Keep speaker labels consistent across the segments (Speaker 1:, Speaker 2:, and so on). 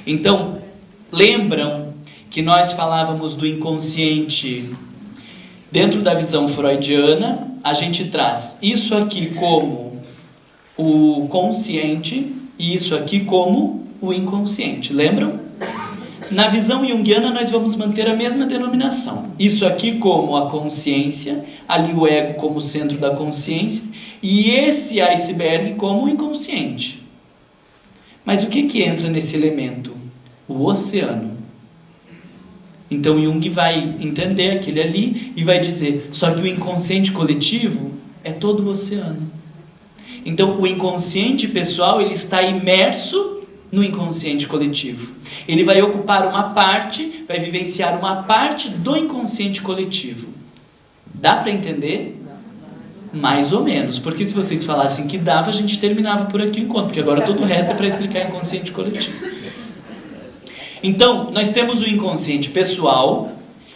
Speaker 1: Então, lembram que nós falávamos do inconsciente dentro da visão freudiana? A gente traz isso aqui como o consciente e isso aqui como o inconsciente, lembram? Na visão junguiana nós vamos manter a mesma denominação. Isso aqui como a consciência, ali o ego como o centro da consciência, e esse iceberg como o inconsciente. Mas o que entra nesse elemento? O oceano. Então Jung vai entender aquele ali e vai dizer, só que o inconsciente coletivo é todo o oceano. Então o inconsciente pessoal, ele está imerso no inconsciente coletivo. Ele vai ocupar uma parte, vai vivenciar uma parte do inconsciente coletivo. Dá para entender? Mais ou menos, porque se vocês falassem que dava, a gente terminava por aqui o encontro, porque agora todo o resto é para explicar inconsciente coletivo. Então, nós temos o inconsciente pessoal.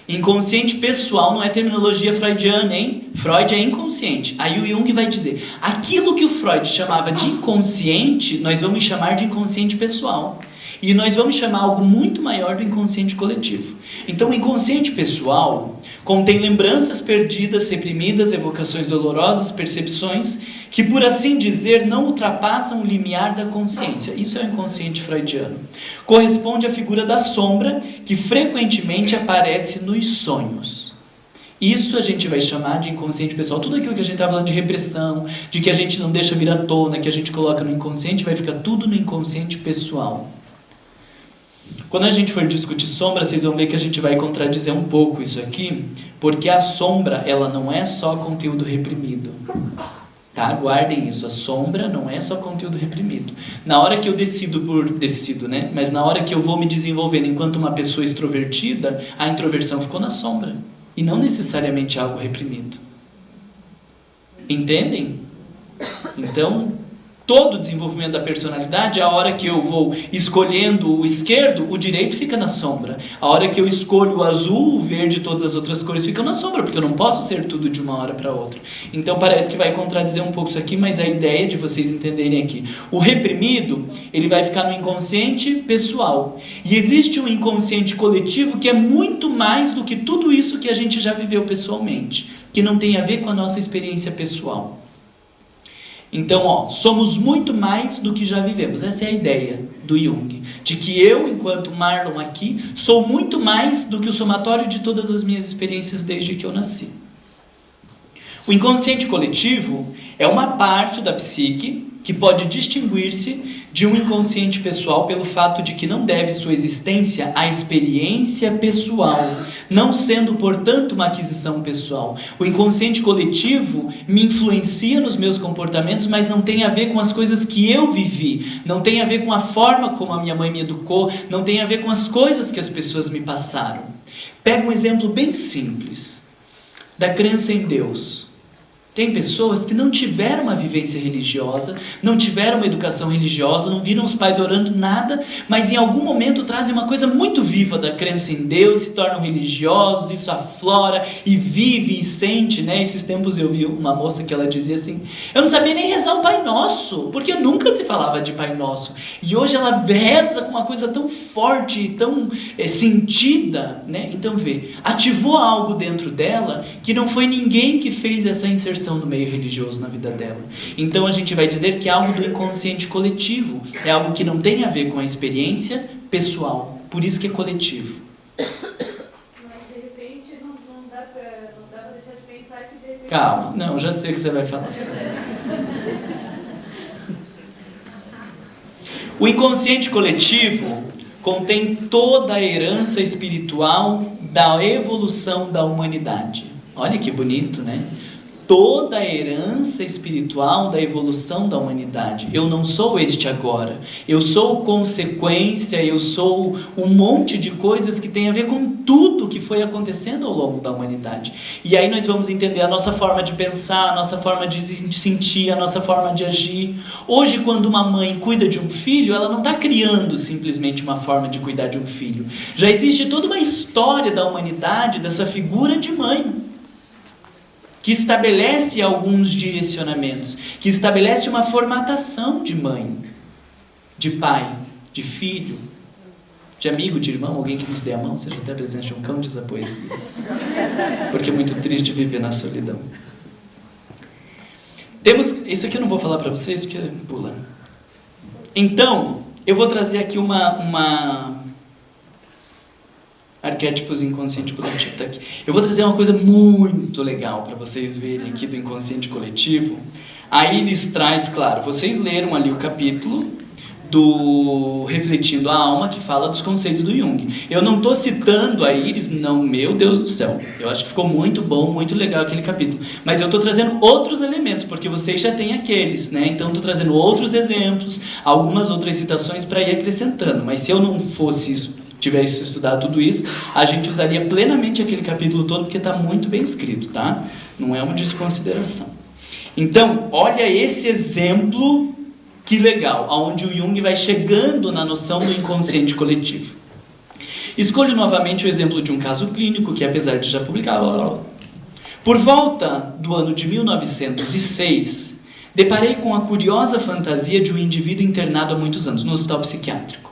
Speaker 1: Inconsciente pessoal não é terminologia freudiana, hein? Freud é inconsciente. Aí o Jung vai dizer, aquilo que o Freud chamava de inconsciente, nós vamos chamar de inconsciente pessoal. E nós vamos chamar algo muito maior do inconsciente coletivo. Então, o inconsciente pessoal contém lembranças perdidas, reprimidas, evocações dolorosas, percepções que, por assim dizer, não ultrapassam o limiar da consciência. Isso é o inconsciente freudiano. Corresponde à figura da sombra, que frequentemente aparece nos sonhos. Isso a gente vai chamar de inconsciente pessoal. Tudo aquilo que a gente está falando de repressão, de que a gente não deixa vir à tona, que a gente coloca no inconsciente, vai ficar tudo no inconsciente pessoal. Quando a gente for discutir sombra, vocês vão ver que a gente vai contradizer um pouco isso aqui, porque a sombra, ela não é só conteúdo reprimido. Tá? Guardem isso, a sombra não é só conteúdo reprimido. Na hora que eu decido, né? Mas na hora que eu vou me desenvolvendo enquanto uma pessoa extrovertida, a introversão ficou na sombra, e não necessariamente algo reprimido. Entendem? Então, todo o desenvolvimento da personalidade, a hora que eu vou escolhendo o esquerdo, o direito fica na sombra. A hora que eu escolho o azul, o verde e todas as outras cores ficam na sombra, porque eu não posso ser tudo de uma hora para outra. Então parece que vai contradizer um pouco isso aqui, mas a ideia de vocês entenderem aqui. O reprimido, ele vai ficar no inconsciente pessoal. E existe um inconsciente coletivo que é muito mais do que tudo isso que a gente já viveu pessoalmente, que não tem a ver com a nossa experiência pessoal. Então, somos muito mais do que já vivemos. Essa é a ideia do Jung. De que eu, enquanto Marlon aqui, sou muito mais do que o somatório de todas as minhas experiências desde que eu nasci. O inconsciente coletivo é uma parte da psique que pode distinguir-se de um inconsciente pessoal pelo fato de que não deve sua existência à experiência pessoal, não sendo, portanto, uma aquisição pessoal. O inconsciente coletivo me influencia nos meus comportamentos, mas não tem a ver com as coisas que eu vivi, não tem a ver com a forma como a minha mãe me educou, não tem a ver com as coisas que as pessoas me passaram. Pega um exemplo bem simples, da crença em Deus. Tem pessoas que não tiveram uma vivência religiosa, não tiveram uma educação religiosa, não viram os pais orando nada, mas em algum momento trazem uma coisa muito viva da crença em Deus, se tornam religiosos, isso aflora e vive e sente, né? Esses tempos eu vi uma moça que ela dizia assim, eu não sabia nem rezar o Pai Nosso, porque nunca se falava de Pai Nosso. E hoje ela reza com uma coisa tão forte e tão sentida, né? Então vê, ativou algo dentro dela que não foi ninguém que fez essa inserção no meio religioso na vida dela. Então a gente vai dizer que é algo do inconsciente coletivo, é algo que não tem a ver com a experiência pessoal, por isso que é coletivo.
Speaker 2: Mas de repente não dá pra deixar de pensar que de repente...
Speaker 1: Calma, não, já sei o que você vai falar. O inconsciente coletivo contém toda a herança espiritual da evolução da humanidade. Olha que bonito, né? Toda a herança espiritual da evolução da humanidade. Eu não sou este agora. Eu sou consequência, eu sou um monte de coisas que tem a ver com tudo que foi acontecendo ao longo da humanidade. E aí nós vamos entender a nossa forma de pensar, a nossa forma de sentir, a nossa forma de agir. Hoje, quando uma mãe cuida de um filho, ela não está criando simplesmente uma forma de cuidar de um filho. Já existe toda uma história da humanidade, dessa figura de mãe, que estabelece alguns direcionamentos, que estabelece uma formatação de mãe, de pai, de filho. de amigo, de irmão, alguém que nos dê a mão, seja até presente de um cão, diz a poesia. Porque é muito triste viver na solidão. Isso aqui eu não vou falar para vocês, porque pula. Então, eu vou trazer aqui arquétipos inconsciente coletivo, tá aqui. Eu vou trazer uma coisa muito legal para vocês verem aqui do inconsciente coletivo. A Iris traz, claro, vocês leram ali o capítulo do Refletindo a Alma, que fala dos conceitos do Jung. Eu não estou citando a Iris, não, meu Deus do céu. Eu acho que ficou muito bom, muito legal aquele capítulo. Mas eu estou trazendo outros elementos, porque vocês já têm aqueles, né? Então estou trazendo outros exemplos, algumas outras citações para ir acrescentando. Mas se eu não tivesse estudado tudo isso, a gente usaria plenamente aquele capítulo todo, porque está muito bem escrito, tá? Não é uma desconsideração. Então, olha esse exemplo. Que legal, onde o Jung vai chegando na noção do inconsciente coletivo. Escolho novamente o exemplo de um caso clínico, que apesar de já publicar... Por volta do ano de 1906, deparei com a curiosa fantasia de um indivíduo internado há muitos anos, no hospital psiquiátrico.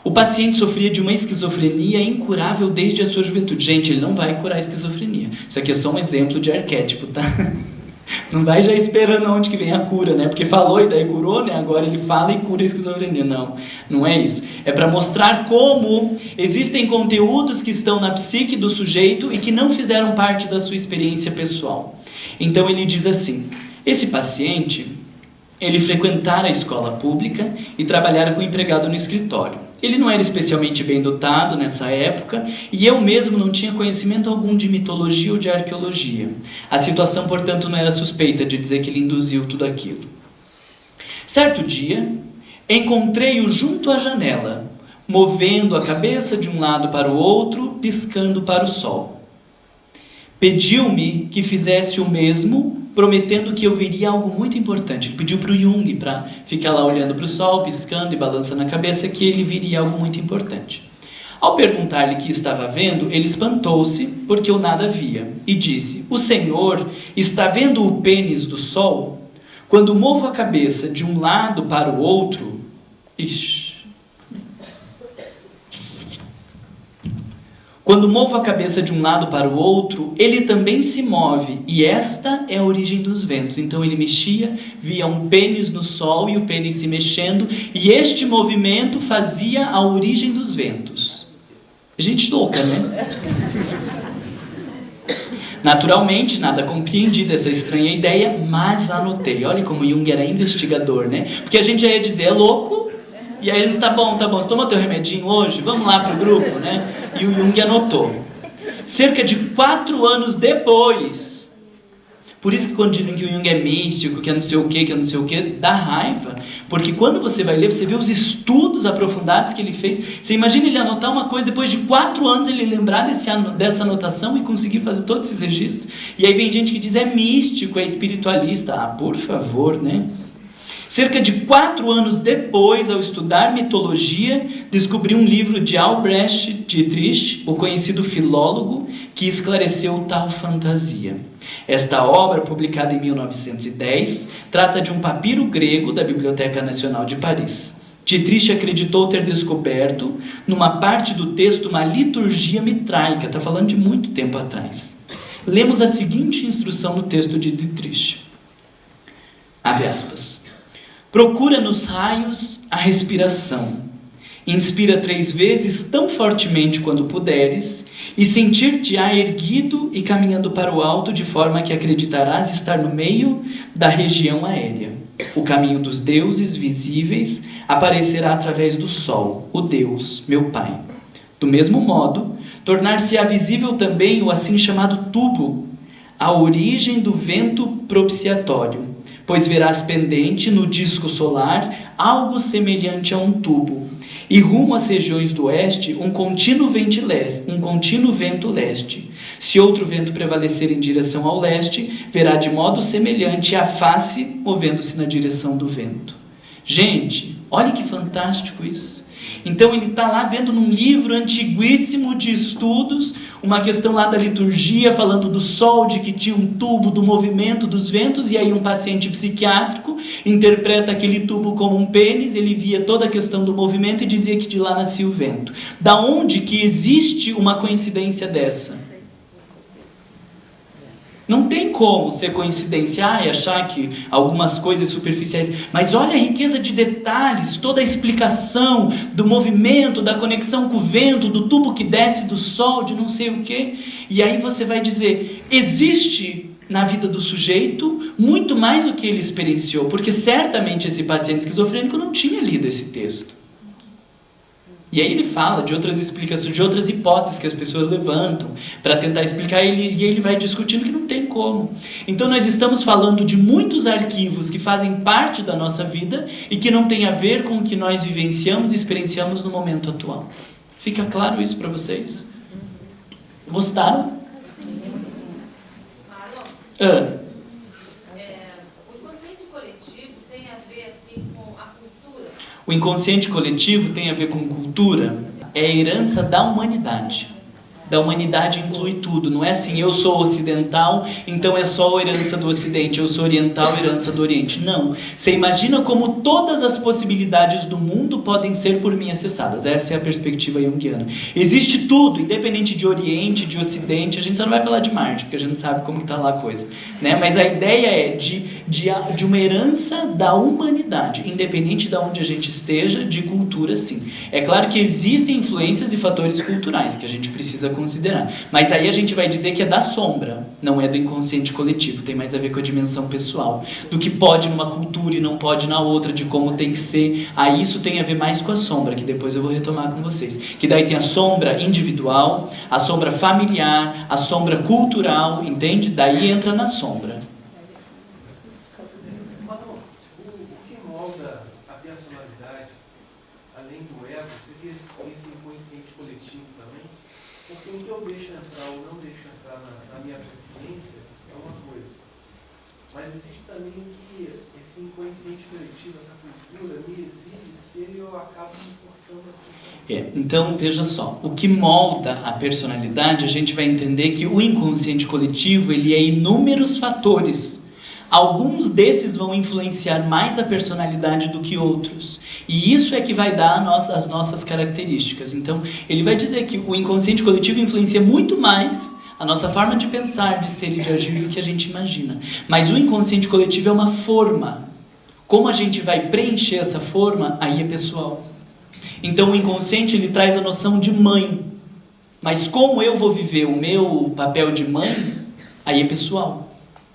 Speaker 1: O paciente sofria de uma esquizofrenia incurável desde a sua juventude. Gente, ele não vai curar a esquizofrenia. Isso aqui é só um exemplo de arquétipo, tá? Não vai já esperando onde que vem a cura, né? Porque falou e daí curou, né? Agora ele fala e cura a esquizofrenia. Não, não é isso. É para mostrar como existem conteúdos que estão na psique do sujeito e que não fizeram parte da sua experiência pessoal. Então ele diz assim, esse paciente, ele frequentara a escola pública e trabalhara com empregado no escritório. Ele não era especialmente bem dotado nessa época e eu mesmo não tinha conhecimento algum de mitologia ou de arqueologia. A situação, portanto, não era suspeita de dizer que ele induziu tudo aquilo. Certo dia, encontrei-o junto à janela, movendo a cabeça de um lado para o outro, piscando para o sol. Pediu-me que fizesse o mesmo, prometendo que eu veria algo muito importante. Ele pediu para o Jung, para ficar lá olhando para o sol, piscando e balançando a cabeça, que ele viria algo muito importante. Ao perguntar-lhe o que estava vendo, ele espantou-se, porque eu nada via, e disse, o senhor está vendo o pênis do sol? Quando movo a cabeça de um lado para o outro... Quando movo a cabeça de um lado para o outro, ele também se move, e esta é a origem dos ventos. Então ele mexia, via um pênis no sol e o pênis se mexendo, e este movimento fazia a origem dos ventos. Gente louca, né? Naturalmente, nada compreendi dessa estranha ideia, mas anotei. Olha como Jung era investigador, né? Porque a gente já ia dizer, é louco. E aí ele disse, tá bom, você toma teu remedinho hoje? Vamos lá pro grupo, né? E o Jung anotou. Cerca de 4 anos depois, por isso que quando dizem que o Jung é místico, que é não sei o que, dá raiva. Porque quando você vai ler, você vê os estudos aprofundados que ele fez. Você imagina ele anotar uma coisa, depois de 4 anos ele lembrar dessa anotação e conseguir fazer todos esses registros. E aí vem gente que diz, é místico, é espiritualista. Ah, por favor, né? Cerca de 4 anos depois, ao estudar mitologia, descobri um livro de Albrecht Dietrich, o conhecido filólogo, que esclareceu tal fantasia. Esta obra, publicada em 1910, trata de um papiro grego da Biblioteca Nacional de Paris. Dietrich acreditou ter descoberto, numa parte do texto, uma liturgia mitraica. Está falando de muito tempo atrás. Lemos a seguinte instrução no texto de Dietrich. Abre aspas. Procura nos raios a respiração. Inspira 3 vezes tão fortemente quanto puderes e sentir-te-á erguido e caminhando para o alto de forma que acreditarás estar no meio da região aérea. O caminho dos deuses visíveis aparecerá através do sol, o Deus, meu Pai. Do mesmo modo, tornar-se-á visível também o assim chamado tubo, a origem do vento propiciatório, pois verás pendente no disco solar algo semelhante a um tubo, e rumo às regiões do oeste um contínuo vento leste. Se outro vento prevalecer em direção ao leste, verá de modo semelhante a face movendo-se na direção do vento. Gente, olha que fantástico isso. Então ele está lá vendo num livro antiguíssimo de estudos, uma questão lá da liturgia, falando do sol, de que tinha um tubo, do movimento dos ventos, e aí um paciente psiquiátrico interpreta aquele tubo como um pênis, ele via toda a questão do movimento e dizia que de lá nascia o vento. Da onde que existe uma coincidência dessa? Não tem como ser coincidência e achar que algumas coisas superficiais, mas olha a riqueza de detalhes, toda a explicação do movimento, da conexão com o vento, do tubo que desce do sol, de não sei o quê. E aí você vai dizer, existe na vida do sujeito muito mais do que ele experienciou, porque certamente esse paciente esquizofrênico não tinha lido esse texto. E aí ele fala de outras explicações, de outras hipóteses que as pessoas levantam para tentar explicar, e ele vai discutindo que não tem como. Então nós estamos falando de muitos arquivos que fazem parte da nossa vida e que não tem a ver com o que nós vivenciamos e experienciamos no momento atual. Fica claro isso para vocês? Gostaram?
Speaker 2: O inconsciente coletivo tem a ver assim com a cultura?
Speaker 1: O inconsciente coletivo tem a ver com cultura? É a herança da humanidade. Da humanidade inclui tudo. Não é assim, eu sou ocidental, então é só a herança do ocidente. Eu sou oriental, herança do oriente. Não. Você imagina como todas as possibilidades do mundo podem ser por mim acessadas. Essa é a perspectiva junguiana. Existe tudo, independente de oriente, de ocidente. A gente só não vai falar de Marte, porque a gente sabe como está lá a coisa, né? Mas a ideia é de uma herança da humanidade, independente de onde a gente esteja, de cultura sim. É claro que existem influências e fatores culturais que a gente precisa considerar, mas aí a gente vai dizer que é da sombra, não é do inconsciente coletivo, tem mais a ver com a dimensão pessoal, do que pode numa cultura e não pode na outra, de como tem que ser. Aí isso tem a ver mais com a sombra, que depois eu vou retomar com vocês, que daí tem a sombra individual, a sombra familiar, a sombra cultural, entende? Daí entra na sombra.
Speaker 3: O que molda a personalidade, além do ego, seria esse inconsciente coletivo também? Porque o que eu deixo entrar ou não deixo entrar na minha consciência é uma coisa. Mas existe também que esse inconsciente coletivo, essa cultura, me exige ser e eu acabo me forçando assim.
Speaker 1: Então, veja só, o que molda a personalidade, a gente vai entender que o inconsciente coletivo, ele é inúmeros fatores. Alguns desses vão influenciar mais a personalidade do que outros. E isso é que vai dar as nossas características. Então, ele vai dizer que o inconsciente coletivo influencia muito mais a nossa forma de pensar, de ser e de agir do que a gente imagina. Mas o inconsciente coletivo é uma forma. Como a gente vai preencher essa forma, aí é pessoal. Então, o inconsciente, ele traz a noção de mãe. Mas como eu vou viver o meu papel de mãe, aí é pessoal.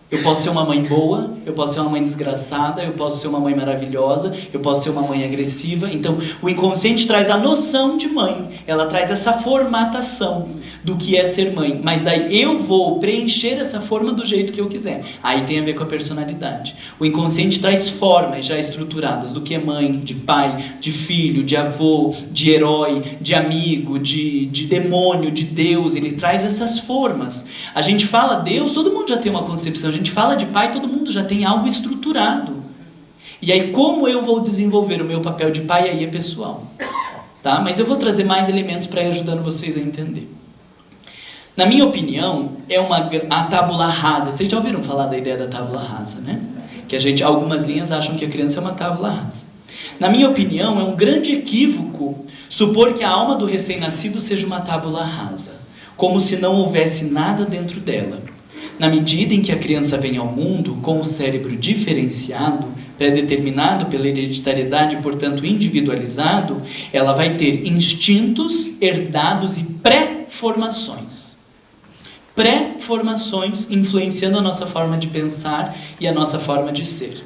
Speaker 1: Eu posso ser uma mãe boa, eu posso ser uma mãe desgraçada, eu posso ser uma mãe maravilhosa, eu posso ser uma mãe agressiva. Então, o inconsciente traz a noção de mãe, ela traz essa formatação do que é ser mãe. Mas daí eu vou preencher essa forma do jeito que eu quiser. Aí tem a ver com a personalidade. O inconsciente traz formas já estruturadas do que é mãe, de pai, de filho, de avô, de herói, de amigo, de demônio, de Deus. Ele traz essas formas. A gente fala Deus, todo mundo já tem uma concepção. A gente fala de pai, todo mundo já tem algo estruturado. E aí como eu vou desenvolver o meu papel de pai, aí é pessoal. Tá? Mas eu vou trazer mais elementos para ir ajudando vocês a entender. Na minha opinião, a tábula rasa. Vocês já ouviram falar da ideia da tábula rasa, né? Que algumas linhas acham que a criança é uma tábula rasa. Na minha opinião, é um grande equívoco supor que a alma do recém-nascido seja uma tábula rasa, como se não houvesse nada dentro dela. Na medida em que a criança vem ao mundo com o cérebro diferenciado, pré-determinado pela hereditariedade, portanto individualizado, ela vai ter instintos herdados e pré-formações. Pré-formações influenciando a nossa forma de pensar e a nossa forma de ser.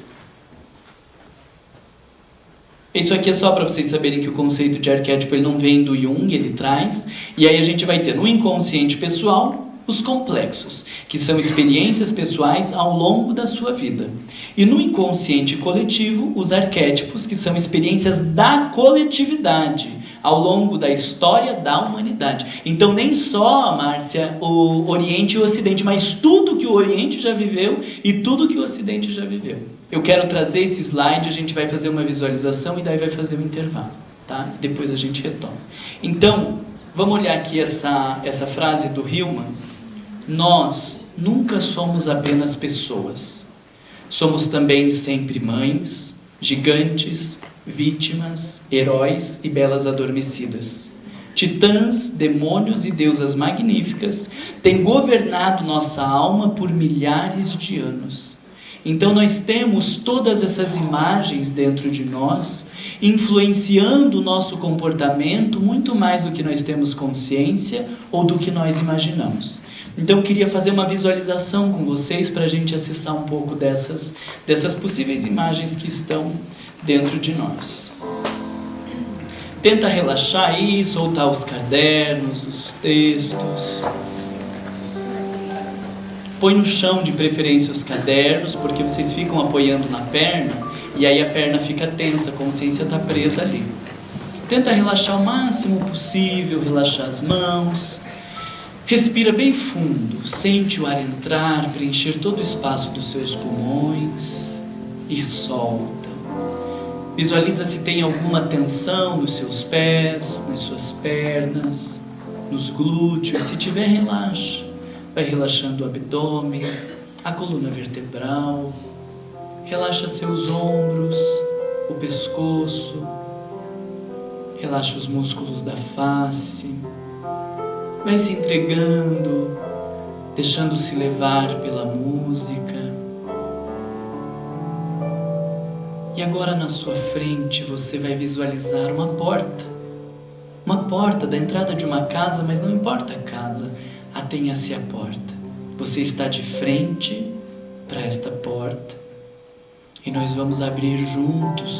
Speaker 1: Isso aqui é só para vocês saberem que o conceito de arquétipo ele não vem do Jung, ele traz. E aí a gente vai ter no inconsciente pessoal os complexos, que são experiências pessoais ao longo da sua vida. E no inconsciente coletivo, os arquétipos, que são experiências da coletividade ao longo da história da humanidade. Então nem só, Márcia, o Oriente e o Ocidente, mas tudo que o Oriente já viveu e tudo que o Ocidente já viveu. Eu quero trazer esse slide, a gente vai fazer uma visualização e daí vai fazer um intervalo, tá? Depois a gente retoma. Então, vamos olhar aqui essa frase do Hillman. Nós nunca somos apenas pessoas. Somos também sempre mães, gigantes, vítimas, heróis e belas adormecidas. Titãs, demônios e deusas magníficas têm governado nossa alma por milhares de anos. Então nós temos todas essas imagens dentro de nós, influenciando o nosso comportamento muito mais do que nós temos consciência ou do que nós imaginamos. Então eu queria fazer uma visualização com vocês para a gente acessar um pouco dessas possíveis imagens que estão dentro de nós. Tenta relaxar aí, soltar os cadernos, os textos. Põe no chão de preferência os cadernos, porque vocês ficam apoiando na perna e aí a perna fica tensa, a consciência está presa ali. Tenta relaxar o máximo possível, relaxar as mãos. Respira bem fundo, sente o ar entrar, preencher todo o espaço dos seus pulmões e solta. Visualiza se tem alguma tensão nos seus pés, nas suas pernas, nos glúteos. Se tiver, relaxa. Vai relaxando o abdômen, a coluna vertebral. Relaxa seus ombros, o pescoço. Relaxa os músculos da face. Vai se entregando, deixando-se levar pela música. E agora na sua frente você vai visualizar uma porta. Uma porta da entrada de uma casa, mas não importa a casa, atenha-se à porta. Você está de frente para esta porta e nós vamos abrir juntos.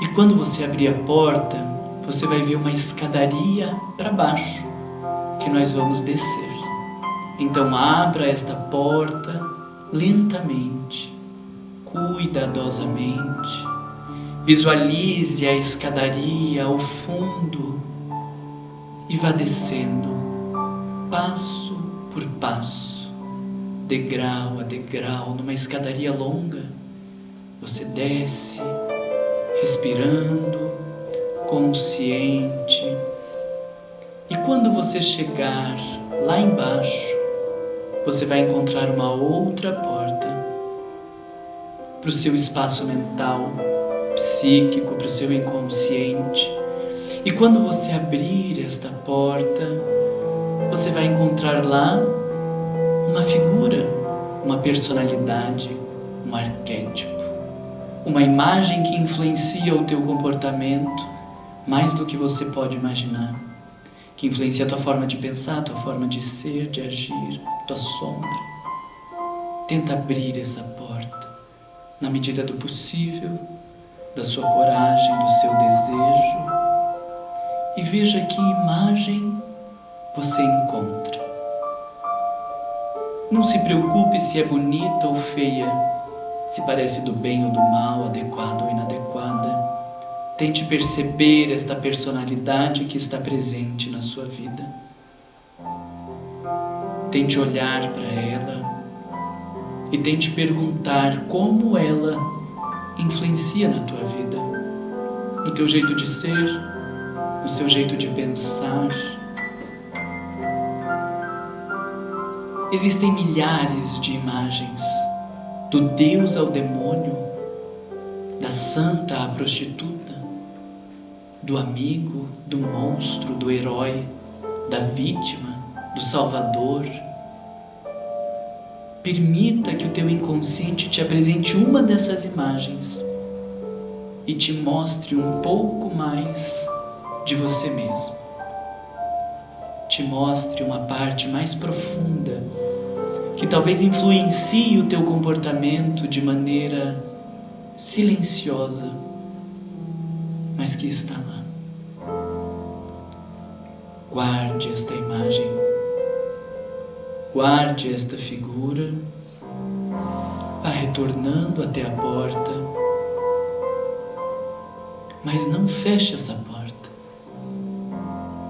Speaker 1: E quando você abrir a porta, você vai ver uma escadaria para baixo, que nós vamos descer. Então abra esta porta lentamente, cuidadosamente. Visualize a escadaria ao fundo e vá descendo, passo por passo, degrau a degrau, numa escadaria longa. Você desce, respirando, consciente. E quando você chegar lá embaixo, você vai encontrar uma outra porta para o seu espaço mental, psíquico, para o seu inconsciente. E quando você abrir esta porta, você vai encontrar lá uma figura, uma personalidade, um arquétipo, uma imagem que influencia o teu comportamento mais do que você pode imaginar, que influencia a tua forma de pensar, a tua forma de ser, de agir, tua sombra. Tenta abrir essa porta na medida do possível, da sua coragem, do seu desejo, e veja que imagem você encontra. Não se preocupe se é bonita ou feia, se parece do bem ou do mal, adequada ou inadequada. Tente perceber esta personalidade que está presente na sua vida. Tente olhar para ela e tente perguntar como ela influencia na tua vida, no teu jeito de ser, no seu jeito de pensar. Existem milhares de imagens, do Deus ao demônio, da santa à prostituta, do amigo, do monstro, do herói, da vítima, do salvador. Permita que o teu inconsciente te apresente uma dessas imagens e te mostre um pouco mais de você mesmo. Te mostre uma parte mais profunda que talvez influencie o teu comportamento de maneira silenciosa, mas que está lá. Guarde esta imagem, guarde esta figura, vá retornando até a porta, mas não feche essa porta.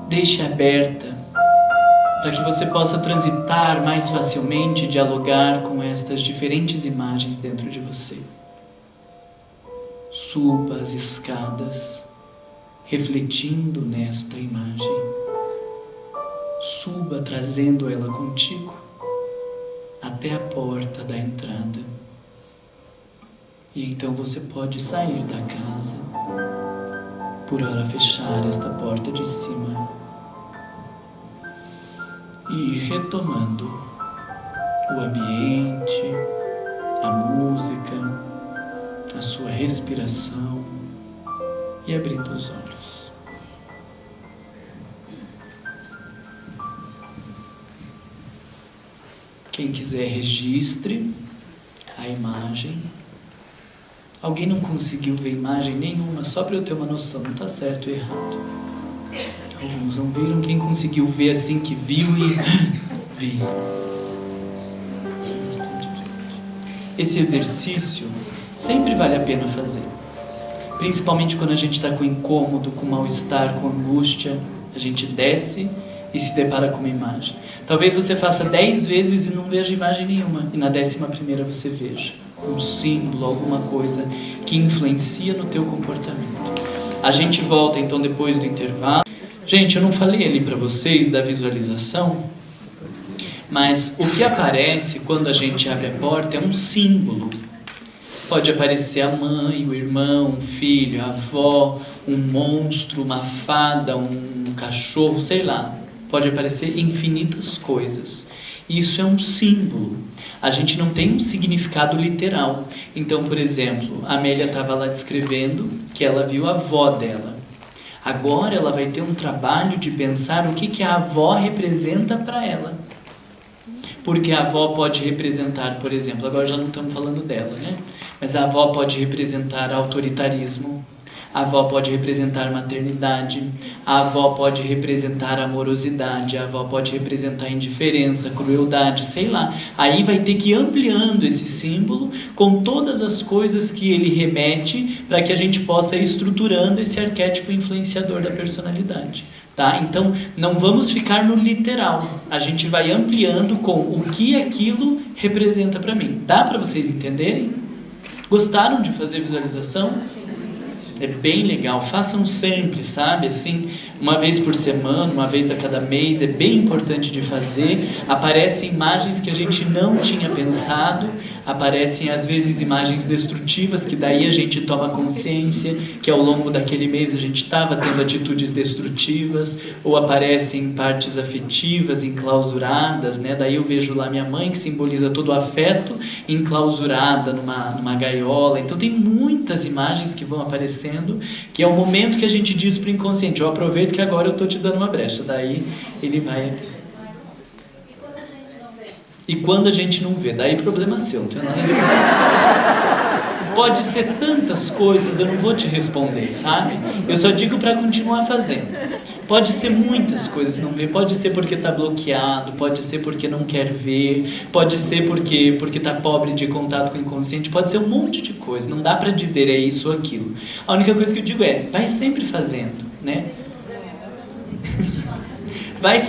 Speaker 1: Deixe aberta para que você possa transitar mais facilmente e dialogar com estas diferentes imagens dentro de você. Suba as escadas, refletindo nesta imagem. Suba trazendo ela contigo até a porta da entrada. E então você pode sair da casa, por hora fechar esta porta de cima e ir retomando o ambiente, a música, a sua respiração e abrindo os olhos. Quem quiser, registre a imagem. Alguém não conseguiu ver imagem nenhuma, só para eu ter uma noção, não está certo ou errado. Alguns não viram, quem conseguiu ver assim que viu e vi. Esse exercício sempre vale a pena fazer. Principalmente quando a gente está com incômodo, com mal-estar, com angústia. A gente desce e se depara com uma imagem. Talvez você faça 10 vezes e não veja imagem nenhuma. E na 11ª você veja um símbolo, alguma coisa que influencia no teu comportamento. A gente volta então depois do intervalo. Gente, eu não falei ali para vocês da visualização, mas o que aparece quando a gente abre a porta é um símbolo. Pode aparecer a mãe, o irmão, o filho, a avó, um monstro, uma fada, um cachorro, sei lá. Pode aparecer infinitas coisas. Isso é um símbolo. A gente não tem um significado literal. Então, por exemplo, a Amélia estava lá descrevendo que ela viu a avó dela. Agora ela vai ter um trabalho de pensar o que a avó representa para ela. Porque a avó pode representar, por exemplo, agora já não estamos falando dela, né? Mas a avó pode representar autoritarismo, a avó pode representar maternidade, a avó pode representar amorosidade, a avó pode representar indiferença, crueldade, sei lá. Aí vai ter que ir ampliando esse símbolo com todas as coisas que ele remete para que a gente possa ir estruturando esse arquétipo influenciador da personalidade. Tá? Então, não vamos ficar no literal. A gente vai ampliando com o que aquilo representa para mim. Dá para vocês entenderem? Gostaram de fazer visualização? É bem legal, façam sempre, sabe? Assim, uma vez por semana, uma vez a cada mês, é bem importante de fazer. Aparecem imagens que a gente não tinha pensado, aparecem às vezes imagens destrutivas, que daí a gente toma consciência que ao longo daquele mês a gente estava tendo atitudes destrutivas, ou aparecem partes afetivas enclausuradas, né? Daí eu vejo lá minha mãe, que simboliza todo o afeto, enclausurada numa gaiola. Então tem muitas imagens que vão aparecendo, que é o momento que a gente diz para o inconsciente: eu aproveito que agora eu estou te dando uma brecha. Daí ele vai... E quando a gente não vê? Daí problema seu, não tem nada a ver com isso. Pode ser tantas coisas, eu não vou te responder, sabe? Eu só digo para continuar fazendo. Pode ser muitas coisas não ver, pode ser porque está bloqueado, pode ser porque não quer ver, pode ser porque está pobre de contato com o inconsciente, pode ser um monte de coisa, não dá para dizer é isso ou aquilo. A única coisa que eu digo é, vai sempre fazendo, né? Vai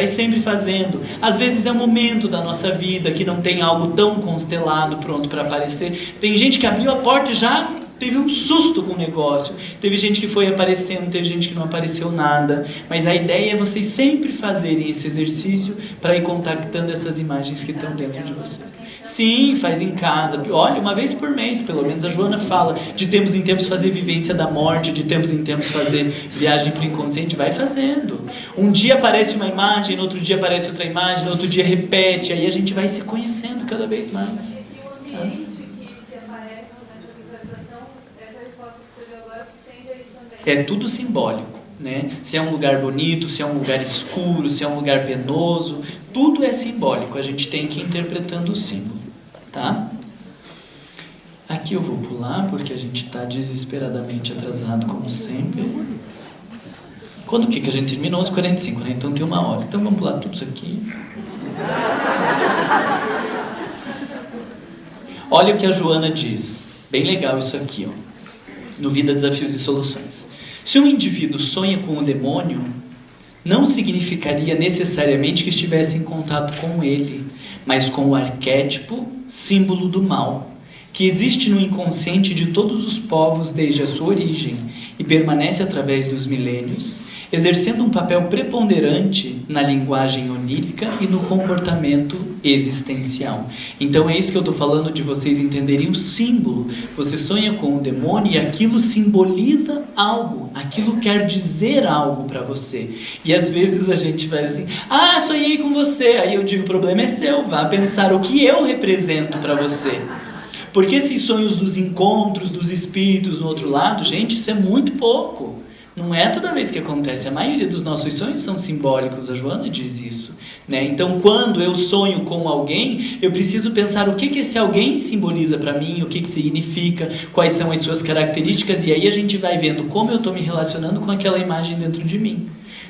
Speaker 1: sempre fazendo. Às vezes é um momento da nossa vida que não tem algo tão constelado pronto para aparecer. Tem gente que abriu a porta e já teve um susto com o negócio. Teve gente que foi aparecendo, teve gente que não apareceu nada. Mas a ideia é vocês sempre fazerem esse exercício para ir contactando essas imagens que estão dentro de vocês. Sim, faz em casa. Olha, uma vez por mês, pelo menos. A Joana fala de tempos em tempos fazer vivência da morte, de tempos em tempos fazer viagem para o inconsciente. Vai fazendo. Um dia aparece uma imagem, no outro dia aparece outra imagem, no outro dia repete. Aí a gente vai se conhecendo cada vez mais.
Speaker 2: E o ambiente que aparece nessa visualização, essa resposta que você deu agora se estende a isso também.
Speaker 1: É tudo simbólico, né? Se é um lugar bonito, se é um lugar escuro, se é um lugar penoso, tudo é simbólico. A gente tem que ir interpretando o símbolo, tá? Aqui eu vou pular porque a gente está desesperadamente atrasado, como sempre. Quando que a gente terminou? 11h45, né? Então tem 1 hora. Então vamos pular tudo isso aqui. Olha o que a Joana diz. Bem legal isso aqui, ó. No Vida, Desafios e Soluções. Se um indivíduo sonha com o demônio, não significaria necessariamente que estivesse em contato com ele, mas com o arquétipo, símbolo do mal, que existe no inconsciente de todos os povos desde a sua origem e permanece através dos milênios, exercendo um papel preponderante na linguagem onírica e no comportamento existencial. Então é isso que eu estou falando, de vocês entenderem o símbolo. Você sonha com o demônio e aquilo simboliza algo, aquilo quer dizer algo para você. E às vezes a gente vai assim, sonhei com você. Aí eu digo, o problema é seu, vá pensar o que eu represento para você. Porque esses sonhos dos encontros, dos espíritos no outro lado, gente, isso é muito pouco. Não é toda vez que acontece. A maioria dos nossos sonhos são simbólicos. A Joana diz isso, né? Então, quando eu sonho com alguém, eu preciso pensar o que esse alguém simboliza para mim, o que significa, quais são as suas características, e aí a gente vai vendo como eu estou me relacionando com aquela imagem dentro de mim.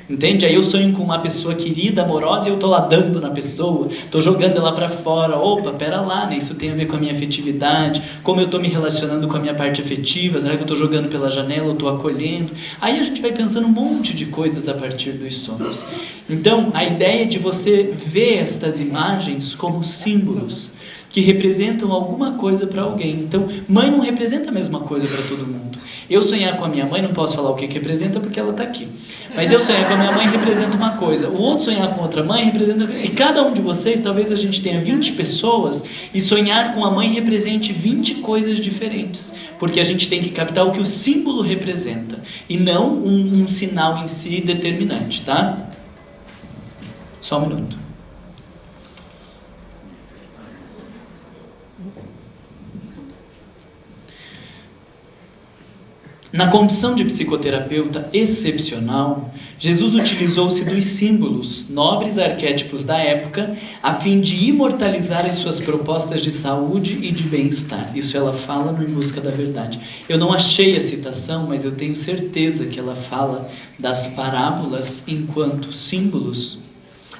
Speaker 1: Entende? Aí eu sonho com uma pessoa querida, amorosa, e eu estou lá dando na pessoa, estou jogando ela para fora. Opa, pera lá, né? Isso tem a ver com a minha afetividade, como eu estou me relacionando com a minha parte afetiva, será que eu estou jogando pela janela, eu estou acolhendo? Aí a gente vai pensando um monte de coisas a partir dos sonhos. Então, a ideia é de você ver estas imagens como símbolos, que representam alguma coisa para alguém. Então, mãe não representa a mesma coisa para todo mundo. Eu sonhar com a minha mãe, não posso falar o que representa porque ela está aqui. Mas eu sonhar com a minha mãe representa uma coisa. O outro sonhar com outra mãe representa... E cada um de vocês, talvez a gente tenha 20 pessoas e sonhar com a mãe represente 20 coisas diferentes. Porque a gente tem que captar o que o símbolo representa e não um sinal em si determinante, tá? Só um minuto. Na condição de psicoterapeuta excepcional, Jesus utilizou-se dos símbolos, nobres arquétipos da época, a fim de imortalizar as suas propostas de saúde e de bem-estar. Isso ela fala no Em Busca da Verdade. Eu não achei a citação, mas eu tenho certeza que ela fala das parábolas enquanto símbolos.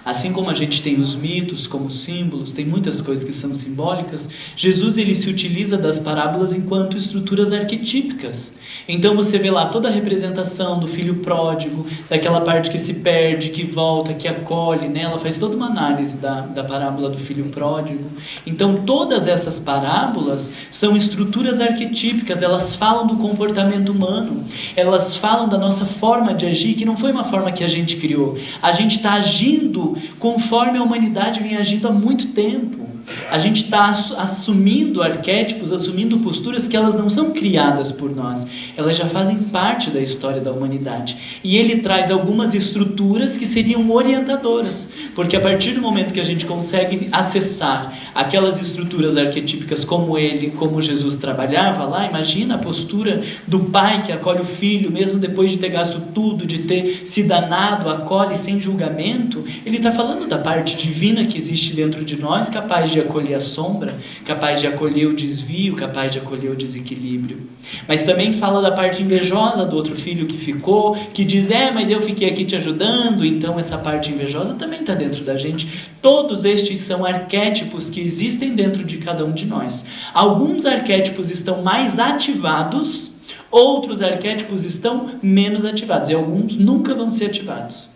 Speaker 1: Assim como a gente tem os mitos como símbolos, tem muitas coisas que são simbólicas, Jesus ele se utiliza das parábolas enquanto estruturas arquetípicas. Então você vê lá toda a representação do filho pródigo, daquela parte que se perde, que volta, que acolhe, né? Ela faz toda uma análise da parábola do filho pródigo. Então todas essas parábolas são estruturas arquetípicas, elas falam do comportamento humano, elas falam da nossa forma de agir, que não foi uma forma que a gente criou. A gente está agindo conforme a humanidade vem agindo há muito tempo. A gente está assumindo arquétipos, assumindo posturas que elas não são criadas por nós, elas já fazem parte da história da humanidade. E ele traz algumas estruturas que seriam orientadoras, porque a partir do momento que a gente consegue acessar aquelas estruturas arquetípicas como Jesus trabalhava lá, imagina a postura do pai que acolhe o filho, mesmo depois de ter gasto tudo, de ter se danado, acolhe sem julgamento. Ele está falando da parte divina que existe dentro de nós, capaz de acolher a sombra, capaz de acolher o desvio, capaz de acolher o desequilíbrio. Mas também fala da parte invejosa do outro filho que ficou, que diz, mas eu fiquei aqui te ajudando. Então essa parte invejosa também está dentro da gente. Todos estes são arquétipos que existem dentro de cada um de nós. Alguns arquétipos estão mais ativados, outros arquétipos estão menos ativados, e alguns nunca vão ser ativados.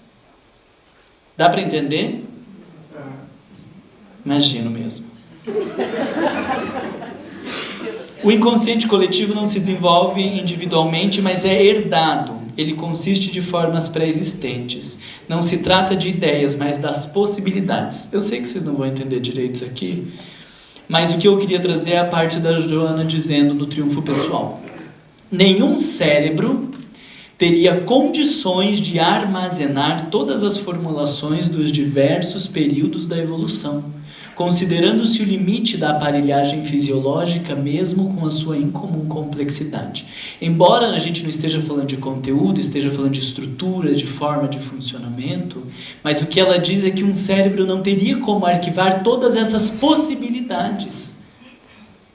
Speaker 1: Dá para entender? Imagino mesmo. O inconsciente coletivo não se desenvolve individualmente, mas é herdado. Ele consiste de formas pré-existentes. Não se trata de ideias, mas das possibilidades. Eu sei que vocês não vão entender direito isso aqui, mas o que eu queria trazer é a parte da Joana dizendo no Triunfo Pessoal. Nenhum cérebro teria condições de armazenar todas as formulações dos diversos períodos da evolução, considerando-se o limite da aparelhagem fisiológica mesmo com a sua incomum complexidade. Embora a gente não esteja falando de conteúdo, esteja falando de estrutura, de forma de funcionamento, mas o que ela diz é que um cérebro não teria como arquivar todas essas possibilidades.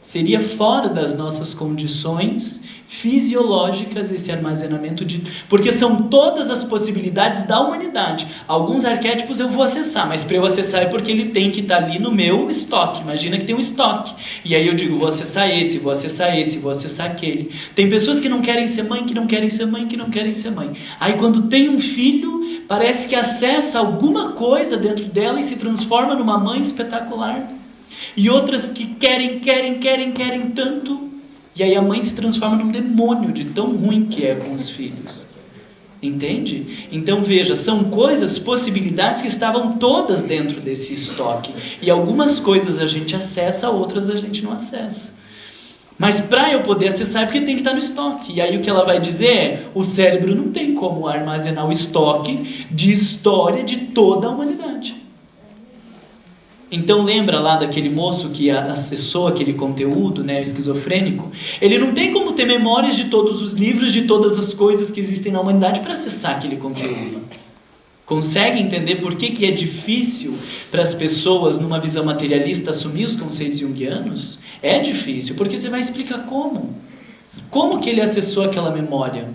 Speaker 1: Seria fora das nossas condições fisiológicas esse armazenamento porque são todas as possibilidades da humanidade. Alguns arquétipos eu vou acessar, mas para eu acessar é porque ele tem que estar ali no meu estoque. Imagina que tem um estoque, e aí eu digo, vou acessar esse, vou acessar esse, vou acessar aquele. Tem pessoas que não querem ser mãe, que não querem ser mãe, que não querem ser mãe. Aí quando tem um filho, parece que acessa alguma coisa dentro dela e se transforma numa mãe espetacular. E outras que querem tanto, e aí a mãe se transforma num demônio de tão ruim que é com os filhos. Entende? Então veja, são coisas, possibilidades que estavam todas dentro desse estoque. E algumas coisas a gente acessa, outras a gente não acessa. Mas para eu poder acessar, porque tem que estar no estoque. E aí o que ela vai dizer é, o cérebro não tem como armazenar o estoque de história de toda a humanidade. Então lembra lá daquele moço que acessou aquele conteúdo, né, esquizofrênico? Ele não tem como ter memórias de todos os livros, de todas as coisas que existem na humanidade para acessar aquele conteúdo. Consegue entender por que é difícil para as pessoas, numa visão materialista, assumir os conceitos junguianos? É difícil, porque você vai explicar como. Como que ele acessou aquela memória?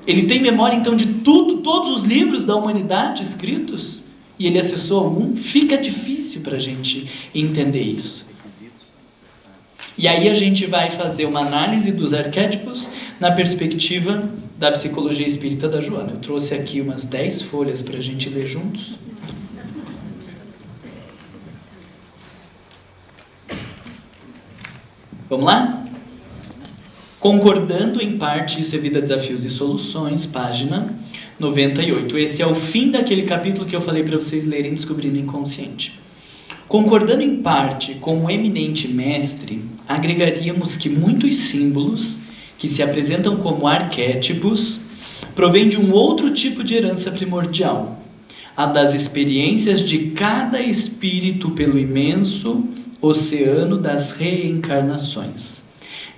Speaker 1: Ele tem memória então de tudo, todos os livros da humanidade escritos? E ele acessou algum? Fica difícil para a gente entender isso. E aí a gente vai fazer uma análise dos arquétipos na perspectiva da psicologia espírita da Joana. Eu trouxe aqui umas 10 folhas para a gente ler juntos. Vamos lá? Concordando em parte, isso é Vida, Desafios e Soluções, página 98. Esse é o fim daquele capítulo que eu falei para vocês lerem, Descobrindo o Inconsciente. Concordando em parte com o eminente mestre, agregaríamos que muitos símbolos que se apresentam como arquétipos provêm de um outro tipo de herança primordial, a das experiências de cada espírito pelo imenso oceano das reencarnações.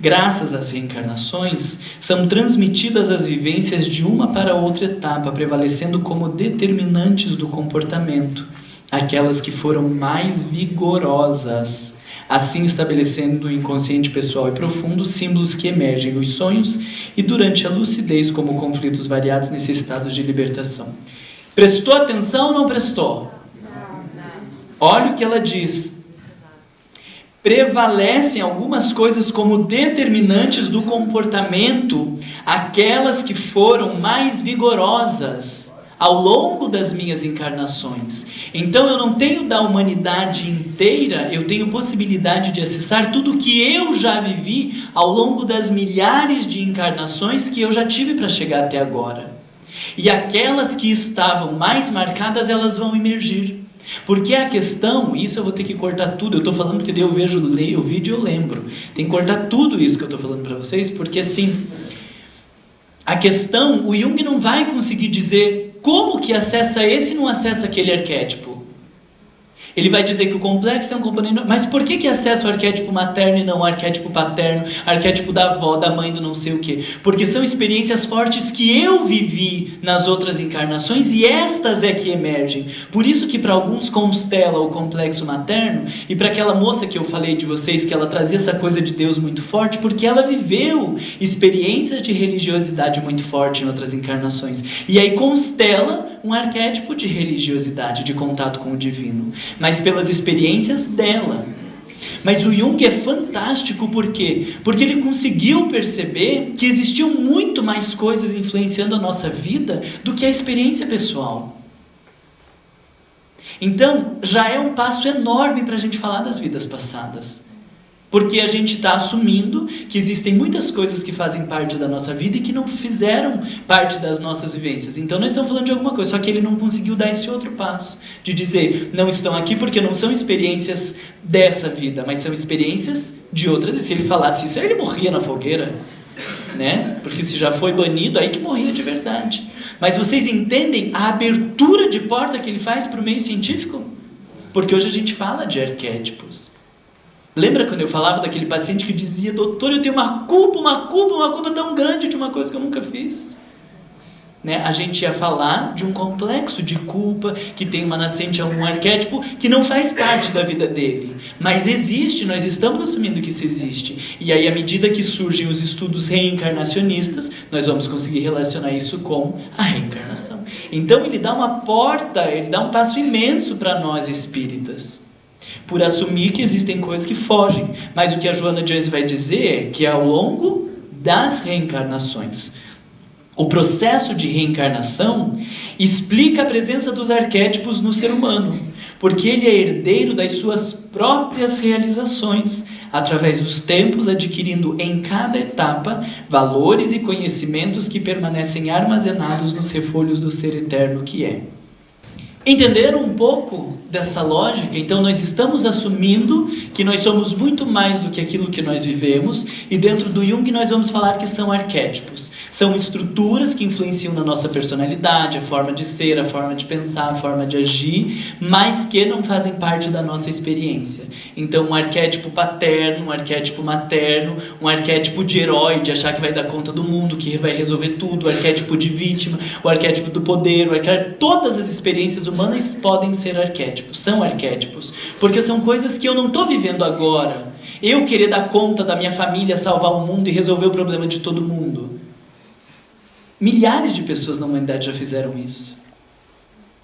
Speaker 1: Graças às reencarnações, são transmitidas as vivências de uma para outra etapa, prevalecendo como determinantes do comportamento, aquelas que foram mais vigorosas, assim estabelecendo no inconsciente pessoal e profundo símbolos que emergem dos sonhos e durante a lucidez como conflitos variados necessitados de libertação. Prestou atenção ou não prestou? Olha o que ela diz. Prevalecem algumas coisas como determinantes do comportamento, aquelas que foram mais vigorosas ao longo das minhas encarnações. Então eu não tenho da humanidade inteira, eu tenho possibilidade de acessar tudo que eu já vivi ao longo das milhares de encarnações que eu já tive para chegar até agora. E aquelas que estavam mais marcadas, elas vão emergir. Porque a questão, isso eu vou ter que cortar tudo, eu estou falando porque daí eu vejo o vídeo e eu lembro. Tem que cortar tudo isso que eu estou falando para vocês, porque assim, a questão, o Jung não vai conseguir dizer como que acessa esse e não acessa aquele arquétipo. Ele vai dizer que o complexo tem um componente... Mas por que acessa o arquétipo materno e não o arquétipo paterno, arquétipo da avó, da mãe, do não sei o quê? Porque são experiências fortes que eu vivi nas outras encarnações e estas é que emergem. Por isso que para alguns constela o complexo materno, e para aquela moça que eu falei de vocês, que ela trazia essa coisa de Deus muito forte, porque ela viveu experiências de religiosidade muito forte em outras encarnações. E aí constela um arquétipo de religiosidade, de contato com o divino, mas pelas experiências dela. Mas o Jung é fantástico, por quê? Porque ele conseguiu perceber que existiam muito mais coisas influenciando a nossa vida do que a experiência pessoal. Então, já é um passo enorme para a gente falar das vidas passadas. Porque a gente está assumindo que existem muitas coisas que fazem parte da nossa vida e que não fizeram parte das nossas vivências. Então nós estamos falando de alguma coisa, só que ele não conseguiu dar esse outro passo, de dizer, não estão aqui porque não são experiências dessa vida, mas são experiências de outras. Se ele falasse isso, aí ele morria na fogueira, né? Porque se já foi banido, aí que morria de verdade. Mas vocês entendem a abertura de porta que ele faz para o meio científico? Porque hoje a gente fala de arquétipos. Lembra quando eu falava daquele paciente que dizia, doutor, eu tenho uma culpa tão grande de uma coisa que eu nunca fiz? Né? A gente ia falar de um complexo de culpa que tem uma nascente a um arquétipo que não faz parte da vida dele. Mas existe, nós estamos assumindo que isso existe. E aí, à medida que surgem os estudos reencarnacionistas, nós vamos conseguir relacionar isso com a reencarnação. Então ele dá uma porta, ele dá um passo imenso para nós espíritas, por assumir que existem coisas que fogem. Mas o que a Joana Joyce vai dizer é que ao longo das reencarnações, o processo de reencarnação explica a presença dos arquétipos no ser humano, porque ele é herdeiro das suas próprias realizações, através dos tempos, adquirindo em cada etapa valores e conhecimentos que permanecem armazenados nos refolhos do ser eterno que é. Entenderam um pouco dessa lógica? Então nós estamos assumindo que nós somos muito mais do que aquilo que nós vivemos, e dentro do Jung nós vamos falar que são arquétipos. São estruturas que influenciam na nossa personalidade, a forma de ser, a forma de pensar, a forma de agir, mas que não fazem parte da nossa experiência. Então um arquétipo paterno, um arquétipo materno, um arquétipo de herói, de achar que vai dar conta do mundo, que vai resolver tudo, o arquétipo de vítima, o arquétipo do poder, todas as experiências humanas podem ser arquétipos, são arquétipos, porque são coisas que eu não estou vivendo agora. Eu querer dar conta da minha família, salvar o mundo e resolver o problema de todo mundo. Milhares de pessoas na humanidade já fizeram isso.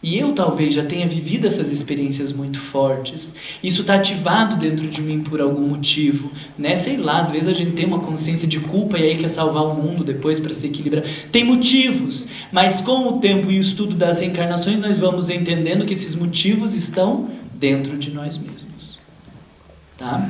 Speaker 1: E eu talvez já tenha vivido essas experiências muito fortes. Isso está ativado dentro de mim por algum motivo, né? Sei lá, às vezes a gente tem uma consciência de culpa e aí quer salvar o mundo depois para se equilibrar. Tem motivos, mas com o tempo e o estudo das reencarnações nós vamos entendendo que esses motivos estão dentro de nós mesmos. Tá?